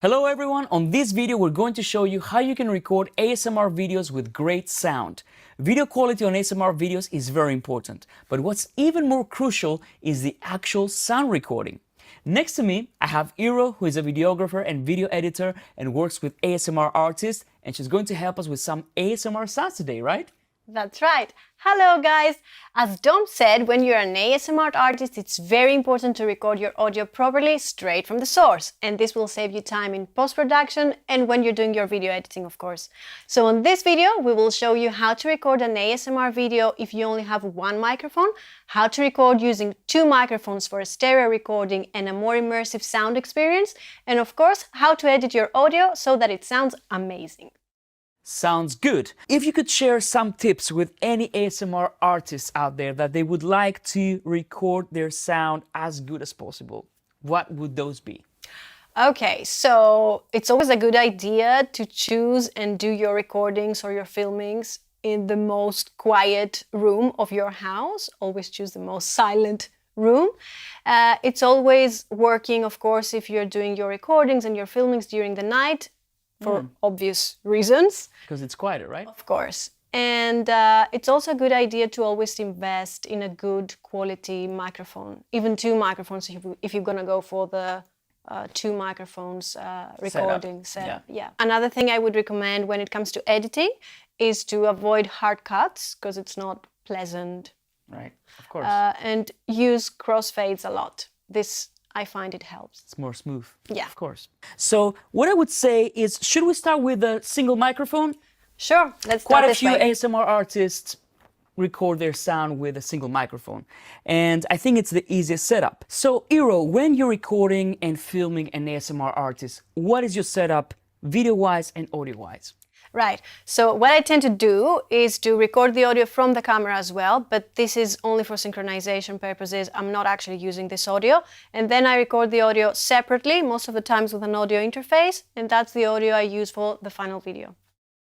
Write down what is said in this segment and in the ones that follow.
Hello everyone, on this video we're going to show you how you can record ASMR videos with great sound. Video quality on ASMR videos is very important, but what's even more crucial is the actual sound recording. Next to me, I have Iro, who is a videographer and video editor and works with ASMR artists, and she's going to help us with some ASMR sounds today, right? That's right. Hello guys! As Dom said, when you're an ASMR artist, it's very important to record your audio properly straight from the source. And this will save you time in post-production and when you're doing your video editing, of course. So on this video, we will show you how to record an ASMR video if you only have one microphone, how to record using two microphones for a stereo recording and a more immersive sound experience, and of course, how to edit your audio so that it sounds amazing. Sounds good. If you could share some tips with any ASMR artists out there that they would like to record their sound as good as possible, what would those be? Okay, so it's always a good idea to choose and do your recordings or your filmings in the most quiet room of your house. Always choose the most silent room. It's always working, of course, if you're doing your recordings and your filmings during the night, for obvious reasons. Because it's quieter, right? Of course. And it's also a good idea to always invest in a good quality microphone, even two microphones if you're gonna go for the two microphones recording setup. Yeah. Another thing I would recommend when it comes to editing is to avoid hard cuts because it's not pleasant. Right, of course. And use crossfades a lot. This I find it helps. It's more smooth. Yeah. Of course. So what I would say is, should we start with a single microphone? Sure, let's start Quite a this few way. ASMR artists record their sound with a single microphone. And I think it's the easiest setup. So Iro, when you're recording and filming an ASMR artist, what is your setup video-wise and audio-wise? Right. So what I tend to do is to record the audio from the camera as well, but this is only for synchronization purposes. I'm not actually using this audio. And then I record the audio separately, most of the times with an audio interface, and that's the audio I use for the final video.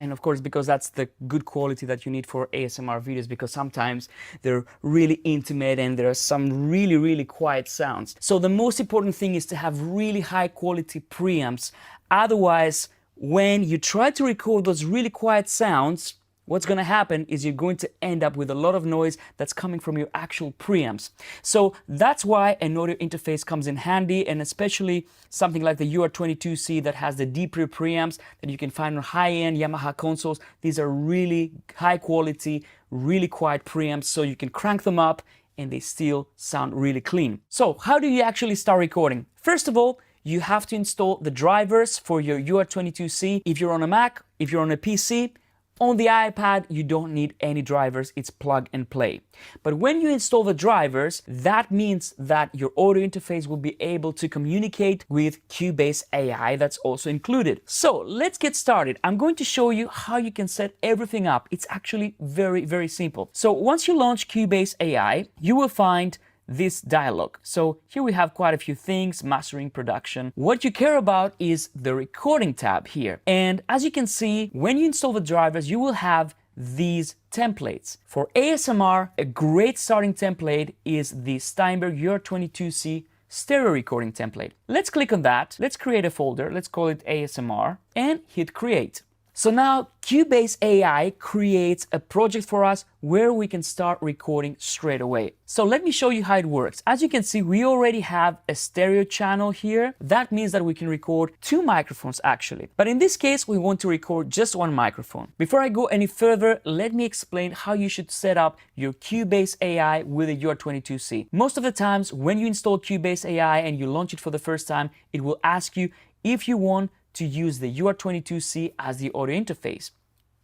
And of course, because that's the good quality that you need for ASMR videos, because sometimes they're really intimate and there are some really quiet sounds. So the most important thing is to have really high quality preamps. Otherwise, when you try to record those really quiet sounds, what's going to happen is you're going to end up with a lot of noise that's coming from your actual preamps. So that's why an audio interface comes in handy, and especially something like the UR22C that has the deep rear preamps that you can find on high-end YAMAHA consoles. These are really high quality, really quiet preamps, so you can crank them up and they still sound really clean. So how do you actually start recording? First of all, you have to install the drivers for your UR22C. If you're on a Mac, if you're on a PC, on the iPad, you don't need any drivers, it's plug and play. But when you install the drivers, that means that your audio interface will be able to communicate with Cubase AI that's also included. So let's get started. I'm going to show you how you can set everything up. It's actually very simple. So once you launch Cubase AI, you will find this dialog. So here we have quite a few things, mastering, production. What you care about is the recording tab here. And as you can see, when you install the drivers, you will have these templates. For ASMR, a great starting template is the Steinberg UR22C stereo recording template. Let's click on that. Let's create a folder. Let's call it ASMR and hit create. So now Cubase AI creates a project for us where we can start recording straight away. So let me show you how it works. As you can see, we already have a stereo channel here. That means that we can record two microphones actually. But in this case, we want to record just one microphone. Before I go any further, let me explain how you should set up your Cubase AI with a UR22C. Most of the times when you install Cubase AI and you launch it for the first time, it will ask you if you want to use the UR22C as the audio interface.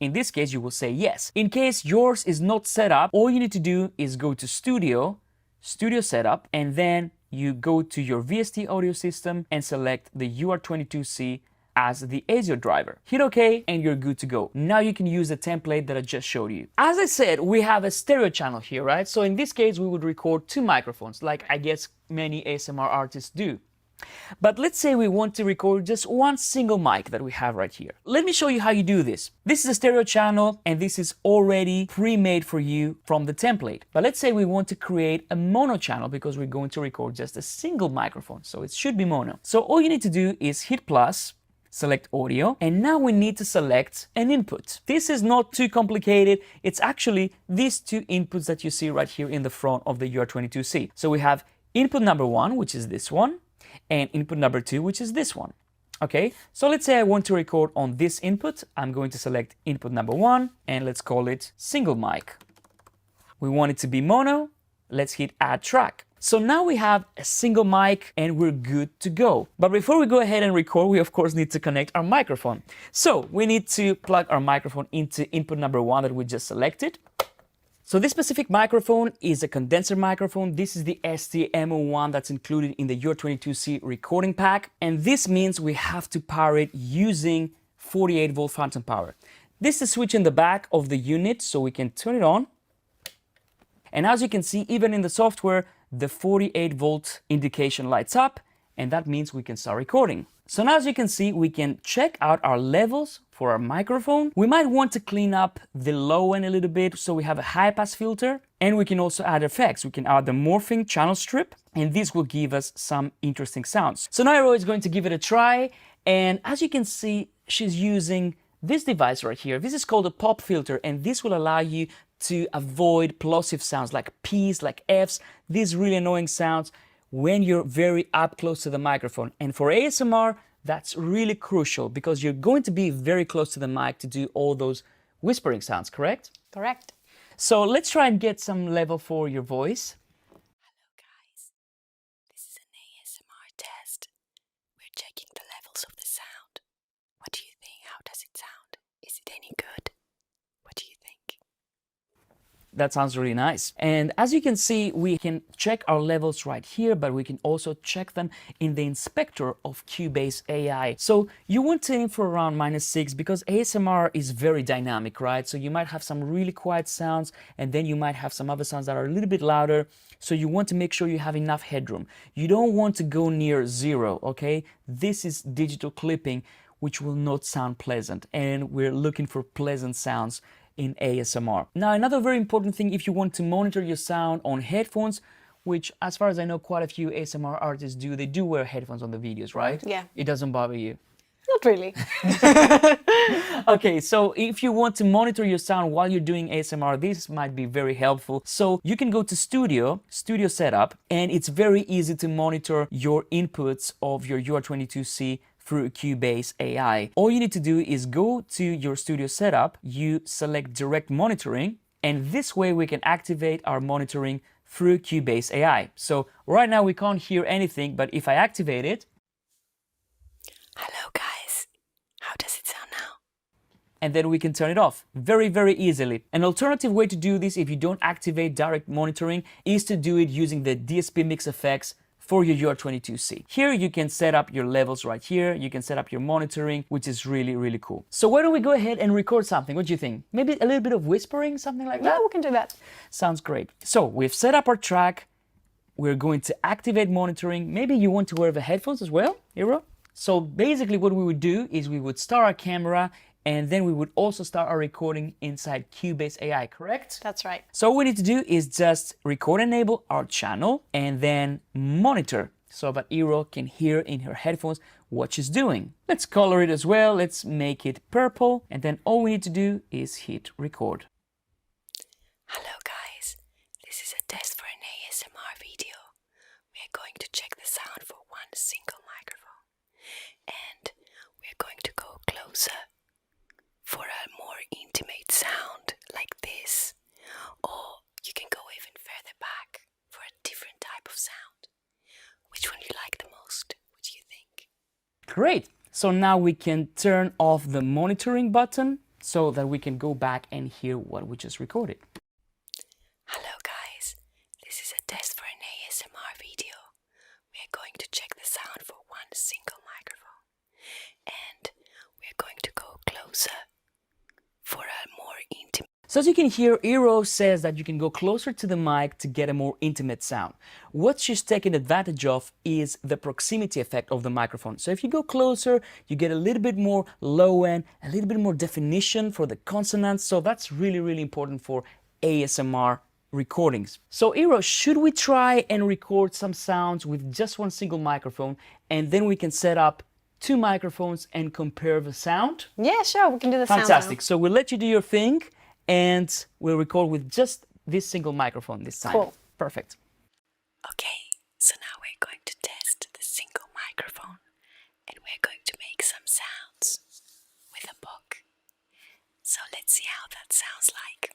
In this case, you will say yes. In case yours is not set up, all you need to do is go to Studio Setup, and then you go to your VST audio system and select the UR22C as the ASIO driver. Hit OK and you're good to go. Now you can use the template that I just showed you. As I said, we have a stereo channel here, right? So in this case, we would record two microphones, like I guess many ASMR artists do. But let's say we want to record just one single mic that we have right here. Let me show you how you do this. This is a stereo channel and this is already pre-made for you from the template. But let's say we want to create a mono channel because we're going to record just a single microphone. So it should be mono. So all you need to do is hit plus, select audio, and now we need to select an input. This is not too complicated. It's actually these two inputs that you see right here in the front of the UR22C. So we have input number 1, which is this one, and input number 2, which is this one. Okay, so let's say I want to record on this input. I'm going to select input number 1, and let's call it single mic. We want it to be mono. Let's hit add track. So now we have a single mic and we're good to go. But before we go ahead and record, we of course need to connect our microphone. So we need to plug our microphone into input number 1 that we just selected. So this specific microphone is a condenser microphone. This is the ST-M01 that's included in the UR22C recording pack. And this means we have to power it using 48 volt phantom power. This is a switch in the back of the unit, so we can turn it on. And as you can see, even in the software, the 48 volt indication lights up, and that means we can start recording. So now as you can see, we can check out our levels for our microphone. We might want to clean up the low end a little bit, so we have a high pass filter, and we can also add effects. We can add the morphing channel strip, and this will give us some interesting sounds. So now Iro is going to give it a try, and as you can see, she's using this device right here. This is called a pop filter, and this will allow you to avoid plosive sounds like P's, like F's, these really annoying sounds when you're very up close to the microphone. And for ASMR, that's really crucial because you're going to be very close to the mic to do all those whispering sounds, correct? Correct. So let's try and get some level for your voice. Hello guys, this is an ASMR test. We're checking the levels of the sound. What do you think? How does it sound? Is it any good? What do you think? That sounds really nice. And as you can see, we can check our levels right here, but we can also check them in the inspector of Cubase AI. So you want to aim for around -6 because ASMR is very dynamic, right? So you might have some really quiet sounds, and then you might have some other sounds that are a little bit louder. So you want to make sure you have enough headroom. You don't want to go near 0, okay? This is digital clipping, which will not sound pleasant, and we're looking for pleasant sounds in ASMR. Now, another very important thing, if you want to monitor your sound on headphones, which as far as I know, quite a few ASMR artists do, they do wear headphones on the videos, right? Yeah. It doesn't bother you. Not really. Okay, so if you want to monitor your sound while you're doing ASMR, this might be very helpful. So you can go to Studio Setup, and it's very easy to monitor your inputs of your UR22C through Cubase AI. All you need to do is go to your studio setup, you select direct monitoring, and this way we can activate our monitoring through Cubase AI. So right now we can't hear anything, but if I activate it, Hello guys, how does it sound now? and then we can turn it off very, very easily. An alternative way to do this if you don't activate direct monitoring is to do it using the DSP mix effects for your UR22C. Here you can set up your levels right here. You can set up your monitoring, which is really, really cool. So why don't we go ahead and record something? What do you think? Maybe a little bit of whispering, something like that? Yeah, we can do that. Sounds great. So we've set up our track. We're going to activate monitoring. Maybe you want to wear the headphones as well, Iro? So basically what we would do is we would start our camera, and then we would also start our recording inside Cubase AI, correct? That's right. So all we need to do is just record enable our channel and then monitor so that Iro can hear in her headphones what she's doing. Let's color it as well. Let's make it purple. And then all we need to do is hit record. Hello guys, this is a test for an ASMR video. We're going to check the sound for one single microphone. And we're going to go closer for a more intimate sound like this, or you can go even further back for a different type of sound. Which one you like the most? What do you think? Great. So now we can turn off the monitoring button so that we can go back and hear what we just recorded. Hello guys, this is a test for an ASMR video. We're going to check the sound for one single microphone. And we're going to go closer for a more intimate. So as you can hear, Iro says that you can go closer to the mic to get a more intimate sound. What she's taking advantage of is the proximity effect of the microphone. So if you go closer, you get a little bit more low end, a little bit more definition for the consonants. So that's really, really important for ASMR recordings. So Iro, should we try and record some sounds with just one single microphone, and then we can set up two microphones and compare the sound? Yeah, sure, we can do the sound now. Fantastic. So we'll let you do your thing and we'll record with just this single microphone this time. Cool. Perfect. Okay, so now we're going to test the single microphone and we're going to make some sounds with a book. So let's see how that sounds like.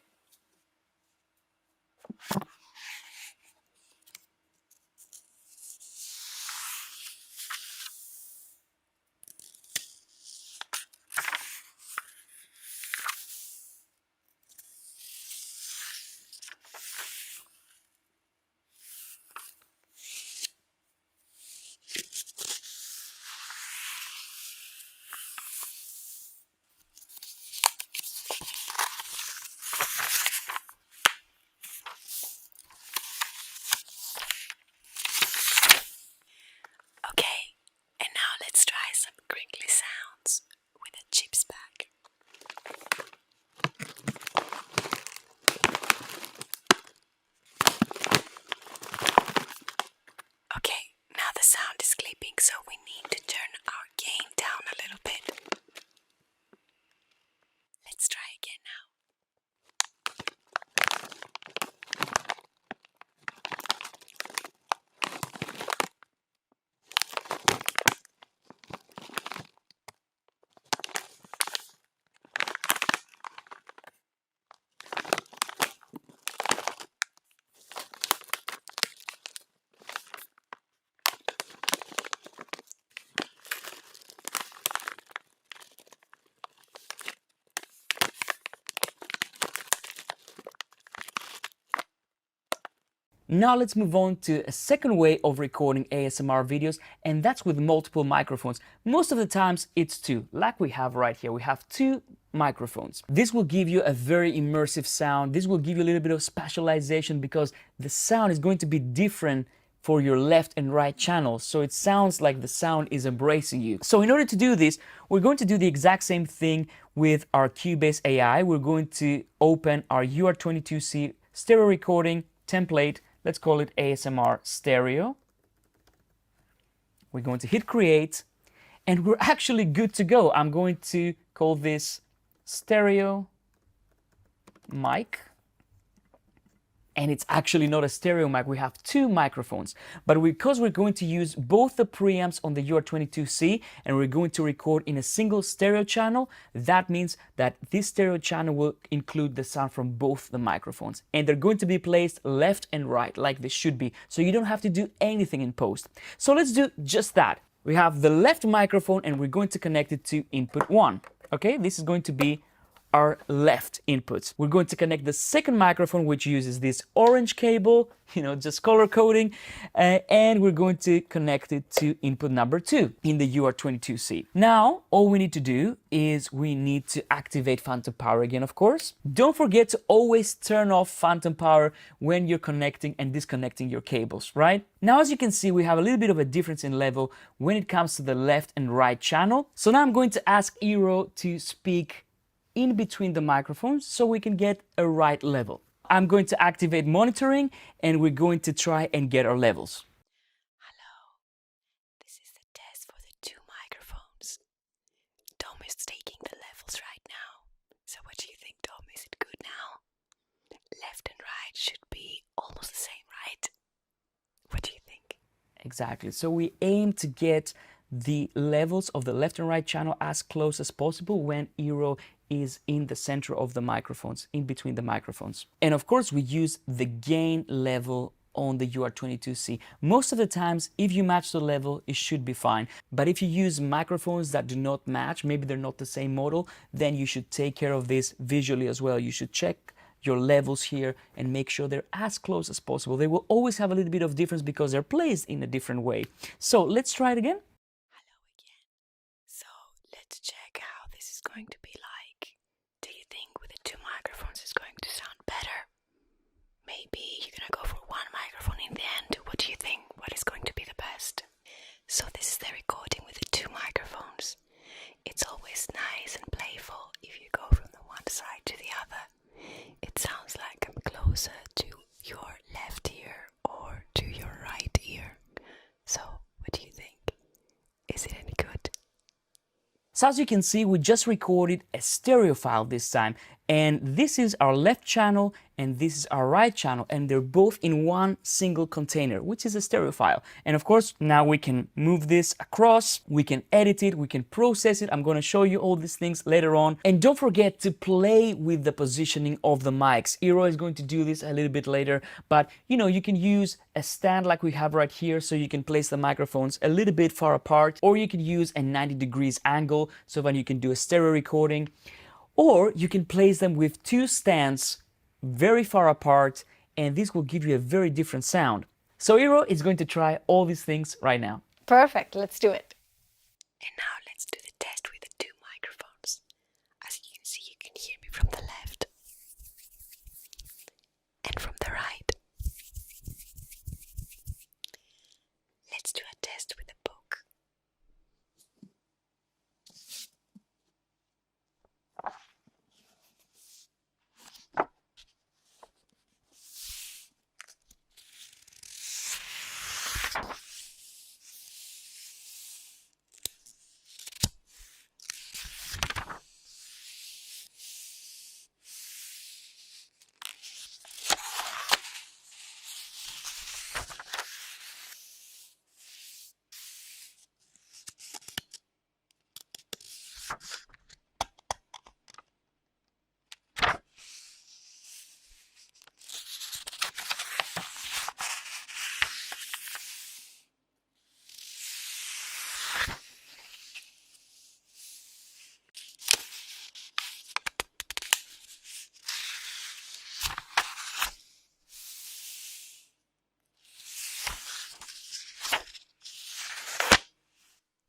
Okay, and now let's try some crinkly sounds with a chips bag. Okay, now the sound is clipping, so we need to turn our gain down a little bit. Let's try again now. Now let's move on to a second way of recording ASMR videos, and that's with multiple microphones. Most of the times it's two, like we have right here. We have two microphones. This will give you a very immersive sound. This will give you a little bit of specialization because the sound is going to be different for your left and right channels. So it sounds like the sound is embracing you. So in order to do this, we're going to do the exact same thing with our Cubase AI. We're going to open our UR22C stereo recording template. Let's call it ASMR stereo. We're going to hit create and we're actually good to go. I'm going to call this stereo mic. And it's actually not a stereo mic, we have two microphones. But because we're going to use both the preamps on the UR22C and we're going to record in a single stereo channel, that means that this stereo channel will include the sound from both the microphones. And they're going to be placed left and right, like they should be. So you don't have to do anything in post. So let's do just that. We have the left microphone and we're going to connect it to input 1. Okay, this is going to be our left inputs. We're going to connect the second microphone, which uses this orange cable, just color coding, and we're going to connect it to input number 2 in the UR22C. Now, all we need to do is we need to activate phantom power again, of course. Don't forget to always turn off phantom power when you're connecting and disconnecting your cables, right? Now, as you can see, we have a little bit of a difference in level when it comes to the left and right channel. So now I'm going to ask Eero to speak in between the microphones so we can get a right level. I'm going to activate monitoring and we're going to try and get our levels. Hello, this is the test for the two microphones. Dom is taking the levels right now. So what do you think, Dom? Is it good now? Left and right should be almost the same, right? What do you think? Exactly. So we aim to get the levels of the left and right channel as close as possible when Eero is in the center of the microphones, in between the microphones. And of course, we use the gain level on the UR22C. Most of the times, if you match the level, it should be fine. But if you use microphones that do not match, maybe they're not the same model, then you should take care of this visually as well. You should check your levels here and make sure they're as close as possible. They will always have a little bit of difference because they're placed in a different way. So let's try it again. Hello again. So let's check how this is going to be like. Do you think with the two microphones it's going to sound better? Maybe you're gonna go for one microphone in the end. What do you think? What is going to be the best? So this is the recording with the two microphones. It's always nice and playful if you go from the one side to the other. It sounds like I'm closer to your left ear or to your right ear. So what do you think? Is it any good? So as you can see, we just recorded a stereo file this time, and this is our left channel and this is our right channel, and they're both in one single container, which is a stereo file. And of course, now we can move this across, we can edit it, we can process it. I'm going to show you all these things later on. And don't forget to play with the positioning of the mics. Eero is going to do this a little bit later, but you can use a stand like we have right here, so you can place the microphones a little bit far apart, or you can use a 90 degrees angle so that you can do a stereo recording, or you can place them with two stands very far apart, and this will give you a very different sound. So Eero is going to try all these things right now. Perfect, let's do it. And now let's do the test with the two microphones. As you can see, you can hear me from the left and from the right. Let's do a test with the book.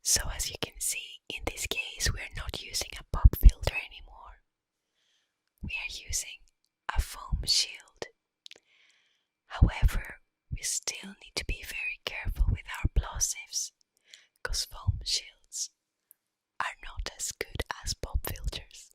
So as you can see, in this case, we are not using a pop filter anymore. We are using a foam shield. However, we still need to be very careful with our plosives, because foam shields are not as good as pop filters.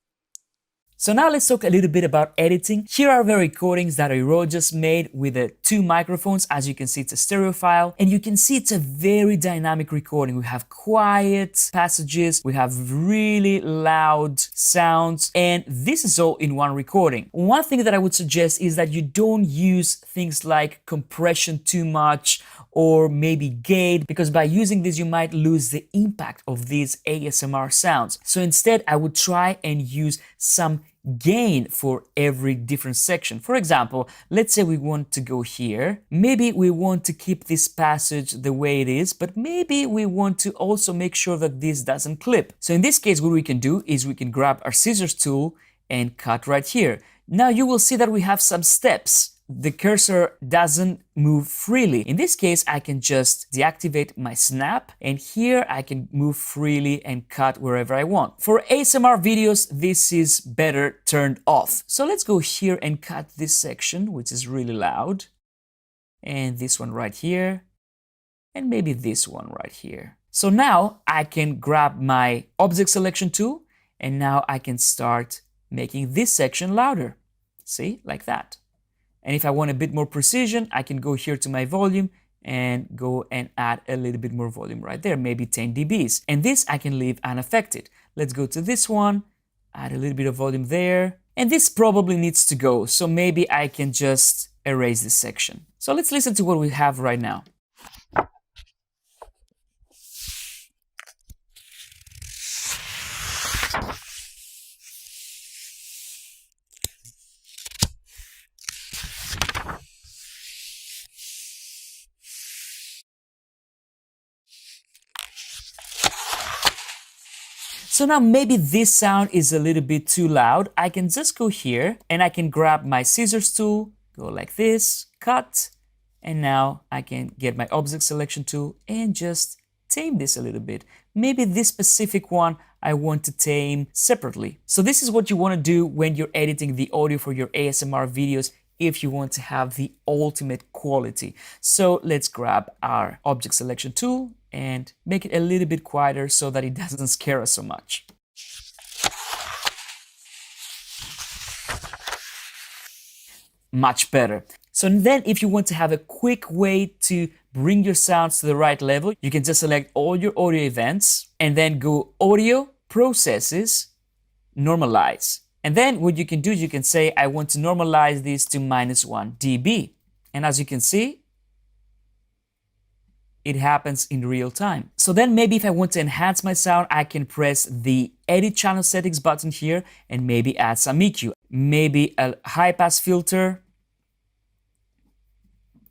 So now let's talk a little bit about editing. Here are the recordings that Eero just made with the two microphones. As you can see, it's a stereo file, and you can see it's a very dynamic recording. We have quiet passages, we have really loud sounds, and this is all in one recording. One thing that I would suggest is that you don't use things like compression too much or maybe gate, because by using this you might lose the impact of these ASMR sounds. So instead, I would try and use some gain for every different section. For example, let's say we want to go here. Maybe we want to keep this passage the way it is, but maybe we want to also make sure that this doesn't clip. So in this case, what we can do is we can grab our scissors tool and cut right here. Now you will see that we have some steps. The cursor doesn't move freely. In this case, I can just deactivate my snap, and here I can move freely and cut wherever I want. For ASMR videos, this is better turned off. So let's go here and cut this section, which is really loud, and this one right here, and maybe this one right here. So now I can grab my object selection tool, and now I can start making this section louder. See, like that. And if I want a bit more precision, I can go here to my volume and go and add a little bit more volume right there, maybe 10 dBs. And this I can leave unaffected. Let's go to this one, add a little bit of volume there. And this probably needs to go, so maybe I can just erase this section. So let's listen to what we have right now. So now maybe this sound is a little bit too loud. I can just go here and I can grab my scissors tool, go like this, cut, and now I can get my object selection tool and just tame this a little bit. Maybe this specific one I want to tame separately. So this is what you want to do when you're editing the audio for your ASMR videos if you want to have the ultimate quality. So let's grab our object selection tool and make it a little bit quieter so that it doesn't scare us so much. Much better. So then if you want to have a quick way to bring your sounds to the right level, you can just select all your audio events and then go Audio, processes, normalize. And then what you can do, you can say, I want to normalize this to -1 dB. And as you can see, it happens in real time. So then maybe if I want to enhance my sound, I can press the Edit Channel Settings button here and maybe add some EQ. Maybe a high pass filter.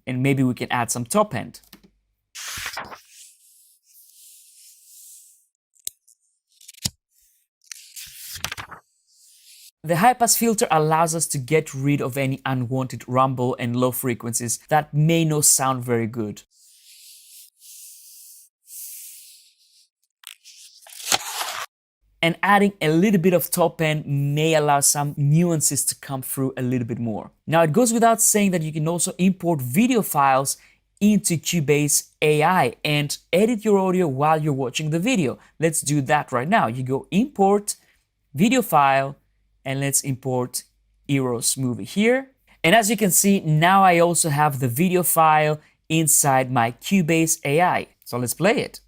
And maybe we can add some top end. The high pass filter allows us to get rid of any unwanted rumble and low frequencies that may not sound very good. And adding a little bit of top end may allow some nuances to come through a little bit more. Now it goes without saying that you can also import video files into Cubase AI and edit your audio while you're watching the video. Let's do that right now. You go import video file and let's import Eros movie here. And as you can see, now I also have the video file inside my Cubase AI. So let's play it.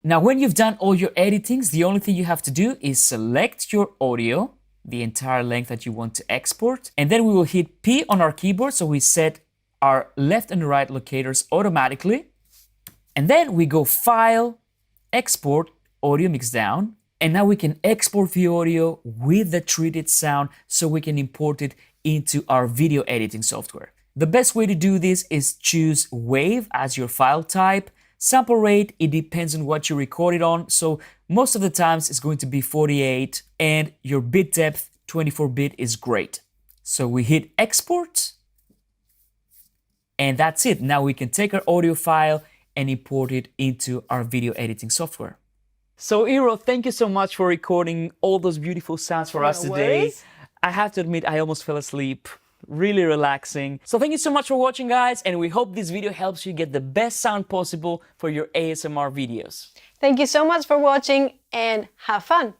Now, when you've done all your editings, the only thing you have to do is select your audio, the entire length that you want to export, and then we will hit P on our keyboard so we set our left and right locators automatically. And then we go File, Export, Audio Mixdown, and now we can export the audio with the treated sound so we can import it into our video editing software. The best way to do this is choose WAV as your file type. Sample rate, it depends on what you record it on, so most of the times it's going to be 48, and your bit depth, 24-bit is great. So we hit export, and that's it. Now we can take our audio file and import it into our video editing software. So Eero, thank you so much for recording all those beautiful sounds for us today. I have to admit, I almost fell asleep. Really relaxing. So thank you so much for watching, guys, and we hope this video helps you get the best sound possible for your ASMR videos. Thank you so much for watching and have fun.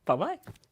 Bye-bye.